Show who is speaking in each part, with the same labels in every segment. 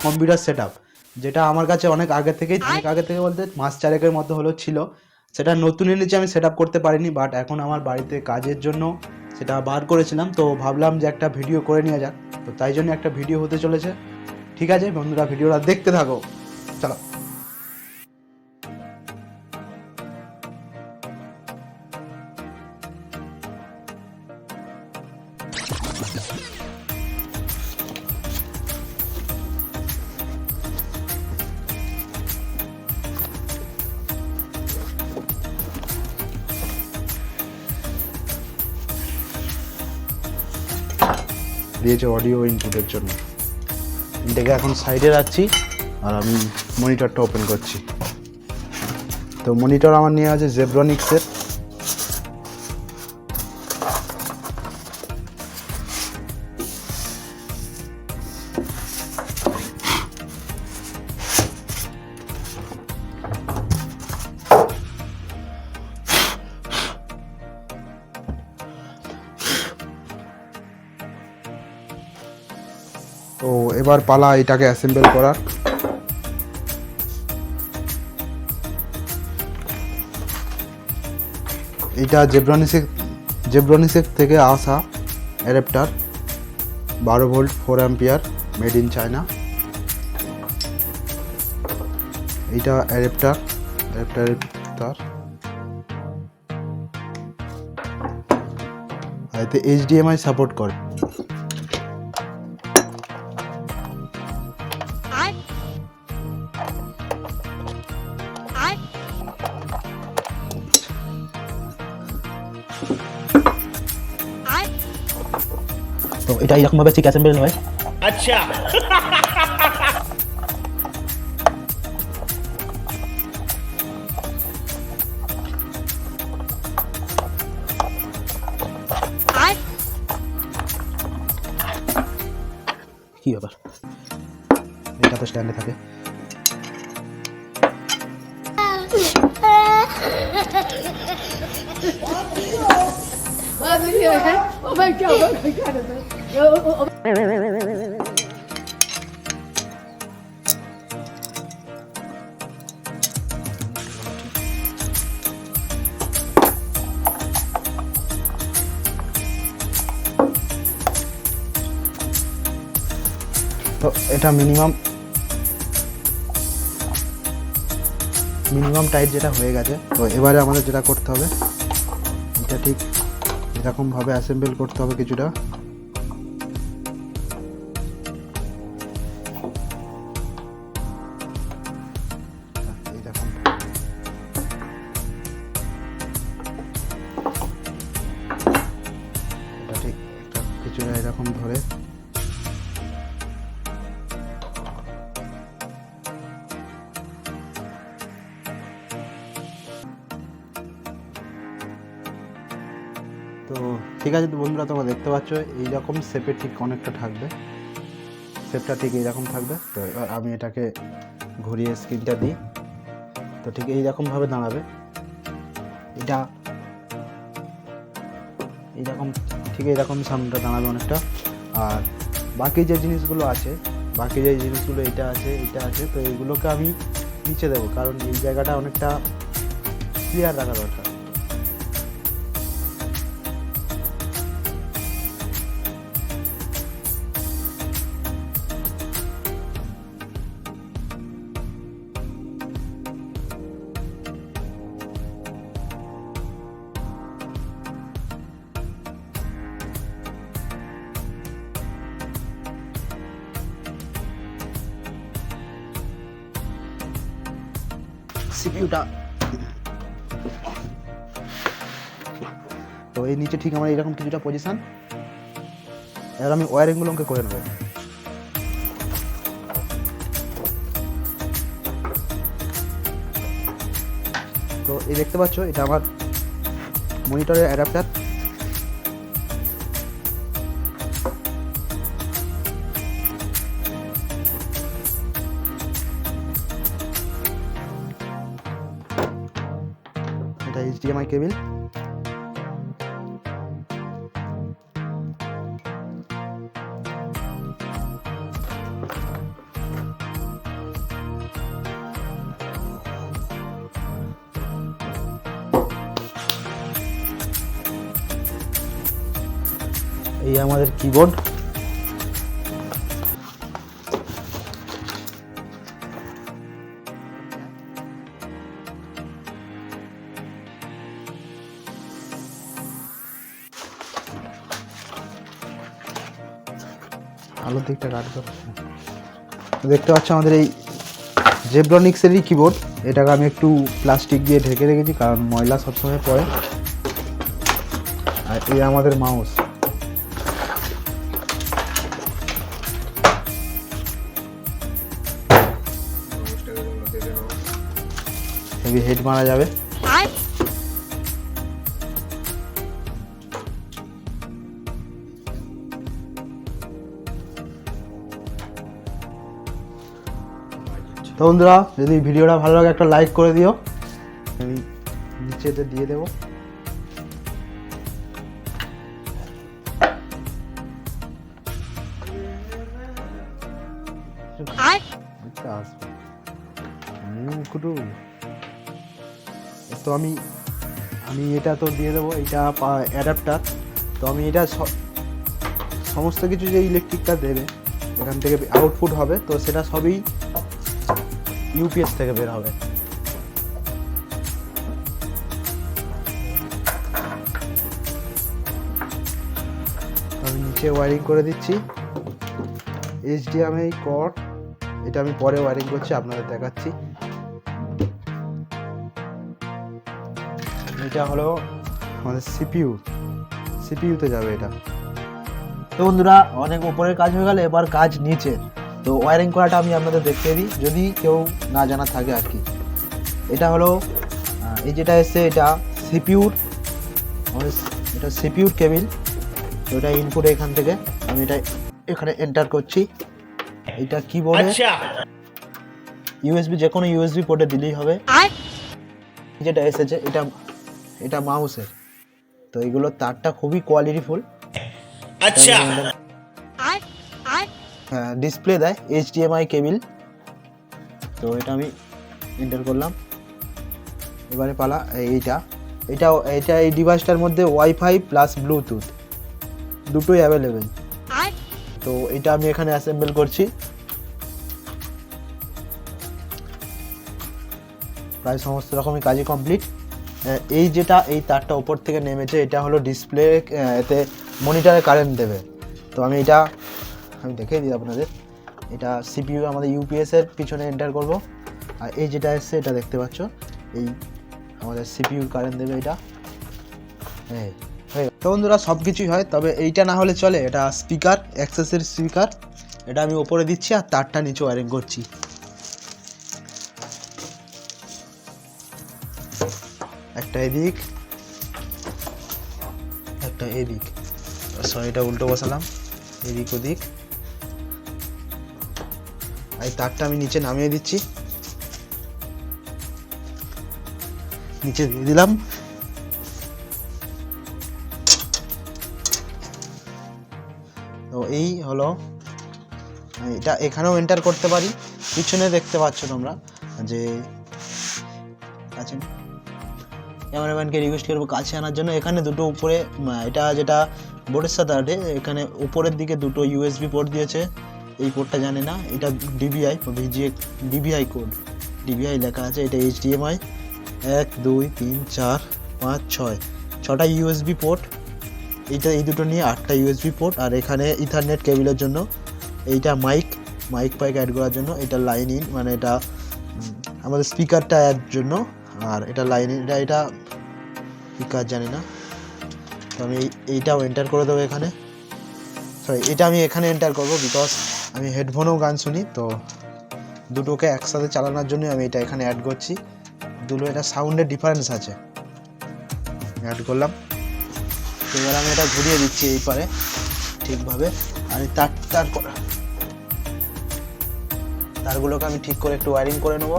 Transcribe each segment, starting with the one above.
Speaker 1: Computer setup, যেটা আমার কাছে অনেক আগে থেকে বলতে মাস 4 মতো হলো ছিল। সেটা নতুন এনেছি, আমি সেটআপ করতে পারিনি, বাট এখন আমার বাড়িতে কাজের জন্য সেটা বার করেছিলাম। তো ভাবলাম যে একটা ভিডিও করে নেওয়া যাক, তো তাই জন্য একটা ভিডিও হতে চলেছে। ঠিক আছে বন্ধুরা, ভিডিওটা দেখতে থাকো, চলো। দিয়েছে অডিও ইনপুটের জন্য। এটাকে এখন সাইডে রাখছি আর আমি মনিটরটা ওপেন করছি। তো মনিটর আমার নিয়ে আছে জেব্রনিক্সের। তো এবার পালা এটাকে অ্যাসেম্বল করার। এটা জেব্রনিক্স থেকে আসা adapter, 12 volt 4 ampere, made in China. এইটা অ্যাডাপ্টারের তার, এতে HDMI সাপোর্ট করে। তো এটা এরকম ভাবে ঠিক অ্যাসেম্বল হয়। আচ্ছা কি ব্যাপার, এটা তো স্ট্যান্ডে থাকে। তো এটা মিনিমাম টাইট যেটা হয়ে গেছে। তো এবারে আমাদের যেটা করতে হবে, এটা ঠিক এরকমভাবে অ্যাসেম্বল করতে হবে কিছুটা। এটা ঠিক কিছুটা এরকম ধরে তো ঠিক আছে। তো বন্ধুরা তোমরা দেখতে পাচ্ছ এইরকম শেপের ঠিক অনেকটা থাকবে, শেপটা ঠিক এইরকম থাকবে। তো এবার আমি এটাকে ঘুরিয়ে স্ক্রিনটা দিই, তো ঠিক এইরকমভাবে দাঁড়াবে। এটা এইরকম ঠিক এইরকম সামনেটা দাঁড়াবে অনেকটা। আর বাকি যে জিনিসগুলো এটা আছে, তো এইগুলোকে আমি নিচে দেবো, কারণ এই জায়গাটা অনেকটা ক্লিয়ার রাখা দরকার। সিপিইউটা তো এই নিচে ঠিক আমার এরকম কিছুটা পজিশন। এবার আমি ওয়্যারিংগুলোকে করে নেব। তো এই দেখতে পাচ্ছ এটা আমার মনিটরের অ্যাডাপ্টার। এটা HDMI কেবল। এই আমাদের কিবোর্ড। আলোর দিকটা কাটতে দেখতে পাচ্ছ আমাদের এই জেব্রনিক্সেরই কিবোর্ড। এটাকে আমি একটু প্লাস্টিক দিয়ে ঢেকে রেখেছি কারণ ময়লা সবসময় পড়ে। আর এই আমাদের মাউস। হেভি হেড মারা যাবে। তো বন্ধুরা, যদি ভিডিওটা ভালো লাগে একটা লাইক করে দিও। আমি নিচেতে দিয়ে দেবো। তো আমি এটা তো দিয়ে দেবো, এটা অ্যাডাপ্টার। তো আমি এটা সমস্ত কিছু যে ইলেকট্রিকটা দেবে এখান থেকে আউটপুট হবে, তো সেটা সবই ইউপিএস থেকে বের হবে। আমি নিচে ওয়্যারিং করে দিচ্ছি এইচডিএমআই কর্ড। এটা আমি পরে ওয়্যারিং করছি, আপনাদের দেখাচ্ছি। এটা হলো আমাদের সিপিইউতে যাবে এটা। তো বন্ধুরা, অনেক উপরের কাজ হয়ে গেল, এবার কাজ নিচে। তো ওয়্যারিং করাটা আমি আপনাদের দেখিয়ে দিই যদি কেউ না জানা থাকে আর কি। এটা হলো এই যেটা এসছে এটা সিপিইউর, এটা সিপিইউর কেবিল। তো এটা ইনপুট এখান থেকে আমি এটা এখানে এন্টার করছি। এটা কিবোর্ডে ইউএসবি, যে কোনো ইউএসবি পোর্টে দিলেই হবে। যেটা এসেছে এটা মাউসের। তো এগুলো তারটা খুবই কোয়ালিটিফুল। আচ্ছা, হ্যাঁ, ডিসপ্লে দেয় এইচডিএমআই কেবিল। তো এটা আমি এন্টার করলাম। এবারে পালা এটা এই ডিভাইসটার মধ্যে ওয়াইফাই প্লাস ব্লুটুথ দুটোই অ্যাভেলেবেল। তো এটা আমি এখানে অ্যাসেম্বল করছি। প্রায় সমস্ত রকমই কাজই কমপ্লিট। এই তারটা উপর থেকে নেমেছে, এটা হলো ডিসপ্লে, এতে মনিটরে কারেন্ট দেবে। তো আমি দেখিয়ে দিই আপনাদের। এটা সিপিইউ আমাদের ইউপিএস এর পিছনে এন্টার করব। আর এই যেটা এসছে এটা দেখতে পাচ্ছ, এই আমাদের সিপিইউ কারেন্ট দেবে এটা। হ্যাঁ, তো বন্ধুরা সব কিছুই হয়, তবে এইটা না হলে চলে। এটা স্পিকার, অ্যাক্সেসের স্পিকার। এটা আমি ওপরে দিচ্ছি আর তারটা নিচে ওয়্যারিং করছি। একটা এদিক, একটা এদিক, সরি এটা উল্টো বসালাম, এদিক ওদিক। এই তারটা আমি নিচে নামিয়ে দিচ্ছি, নিচে দিয়ে দিলাম। তো এই হলো, এটা এখানেও এন্টার করতে পারি। পিছনে দেখতে পাচ্ছ তোমরা যে আছে, ক্যামেরাম্যানকে রিকোয়েস্ট করবো কাছে আনার জন্য। এখানে দুটো উপরে, এটা যেটা বোর্ডের সাথে আছে, এখানে উপরের দিকে দুটো ইউএসবি পোর্ট দিয়েছে। এই পোর্টটা জানি না, এটা ডিবিআই ডিবিআই কোড, ডিবিআই লেখা আছে। এটা এইচডিএমআই 1 2 3 4 5 6 6টা ইউএসবি পোর্ট। এই দুটো নিয়ে 8টা ইউএসবি পোর্ট। আর এখানে ইথারনেট কেবিলের জন্য এইটা মাইক পাইক অ্যাড করার জন্য। এটা লাইন ইন, মানে এটা আমাদের স্পিকারটা অ্যাড জন্য। আর এটা লাইন ইন, এটা স্পিকার জানি না। তো আমি এইটাও এন্টার করে দেবো এখানে। সরি, এটা আমি এখানে এন্টার করবো, বিকজ আমি হেডফোনেও গান শুনি। তো দুটোকে একসাথে চালানোর জন্য আমি এটা এখানে অ্যাড করছি। দুটো এটা সাউন্ডের ডিফারেন্স আছে, অ্যাড করলাম। তো এবার আমি এটা ঘুরিয়ে দিচ্ছি এই পারে ঠিকভাবে। আর তারগুলোকে আমি ঠিক করে একটু ওয়্যারিং করে নেবো।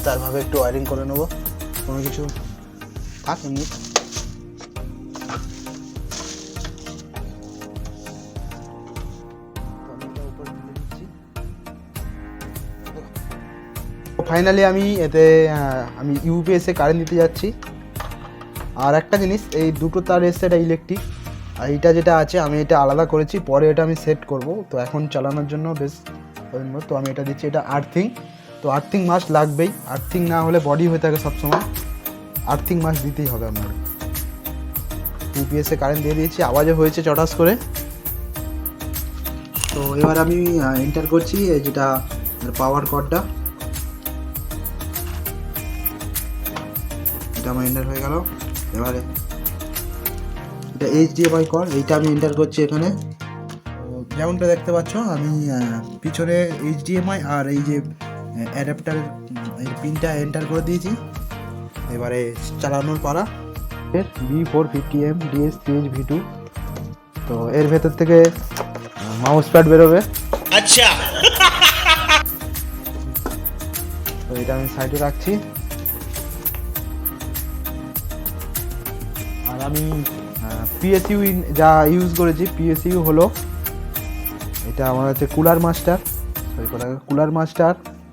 Speaker 1: তারভাবে একটু ওয়্যারিং করে নেবো, কোনো কিছু থাক এমনি। ফাইনালি আমি এতে আমি ইউপিএসে কারেন্ট দিতে যাচ্ছি। আর একটা জিনিস, এই দুটো তার এসছে, এটা ইলেকট্রিক, আর এইটা যেটা আছে আমি এটা আলাদা করেছি, পরে এটা আমি সেট করব। তো এখন চালানোর জন্য বেশ, তো আমি এটা দিচ্ছি, এটা আর্থিং। তো আর্থিং মাস্ট লাগবেই, আর্থিং না হলে বডি হয়ে থাকে সবসময়, আর্থিং মাস্ট দিতেই হবে আপনার। ইউপিএসে কারেন্ট দিয়ে দিয়েছি, আওয়াজও হয়েছে চটাস করে। তো এবার আমি এন্টার করছি এই যেটা পাওয়ার কর্ডটা, এটা আমার এন্টার হয়ে গেল। এবারে এটা এইচডিএমআই কর্ড, এইটা আমি এন্টার করছি এখানে। যেমনটা দেখতে পাচ্ছ আমি পিছনে এইচডিএমআই আর এই যে অ্যাডাপ্টারের এই পিনটা এন্টার করে দিয়েছি। এবারে চালানোর পালা। এর V450M DS3HV2। তো এর ভেতর থেকে মাউস প্যাড বেরোবে। আচ্ছা, তো এটা আমি সাইডে রাখছি। আর আমি পিএসইউ যা ইউজ করেছি, পিএসইউ হলো এটা আমার হচ্ছে কুলার মাস্টার,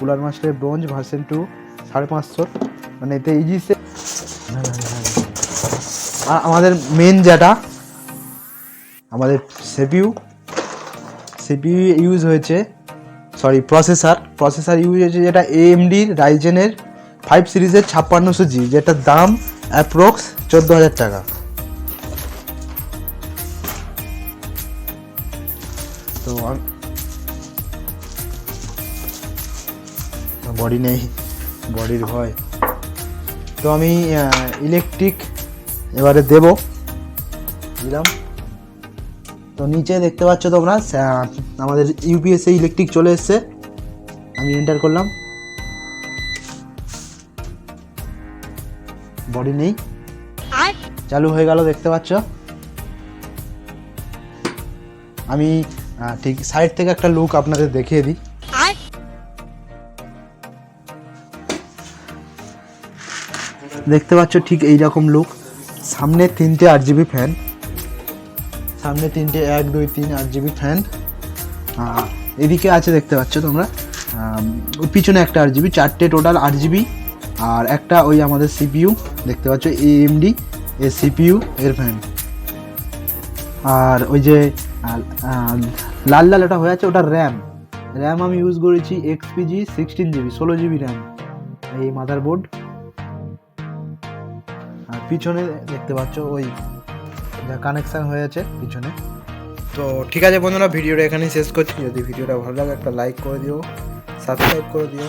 Speaker 1: কুলার মাস্টারের ব্রোঞ্জ ভার্সন 2 550, মানে এতে ইজি সে। আর আমাদের মেন যেটা আমাদের সিপিইউ ইউজ হয়েছে, প্রসেসর ইউজ হয়েছে যেটা AMD রাইজেনের 5 সিরিজের 5600G, যেটার দাম অ্যাপ্রক্স 14,000 টাকা। তো বডি নেই, বডির ভয়। তো আমি ইলেকট্রিক এবারে দিলাম। তো নিচে দেখতে পাচ্ছ তোমরা আমাদের ইউপিএসে ইলেকট্রিক চলে এসছে, আমি এন্টার করলাম, বডি নেই, চালু হয়ে গেল দেখতে পাচ্ছ। আমি ঠিক সাইড থেকে একটা লুক আপনাদের দেখিয়ে দিই। দেখতে পাচ্ছ ঠিক এই রকম লুক। সামনে 3টে 8GB ফ্যান, সামনে 3টে 1 2 3 8GB ফ্যান। এদিকে আছে দেখতে পাচ্ছ তোমরা, পিছনে একটা 8GB, 4টে টোটাল 8GB। আর একটা ওই আমাদের সিপিইউ দেখতে পাচ্ছ, AMD এর সিপিইউ এর ফ্যান। আর ওই যে লাল ওটা হয়ে আছে, ওটা র্যাম আমি ইউজ করেছি XPG 16GB 16GB র্যাম, এই মাদারবোর্ড। আর পিছনে দেখতে পাচ্ছ ওই যা কানেকশান হয়ে আছে পিছনে। তো ঠিক আছে বন্ধুরা, ভিডিওটা এখানেই শেষ করছি। যদি ভিডিওটা ভালো লাগে একটা লাইক করে দিও, সাবস্ক্রাইব করে দিও।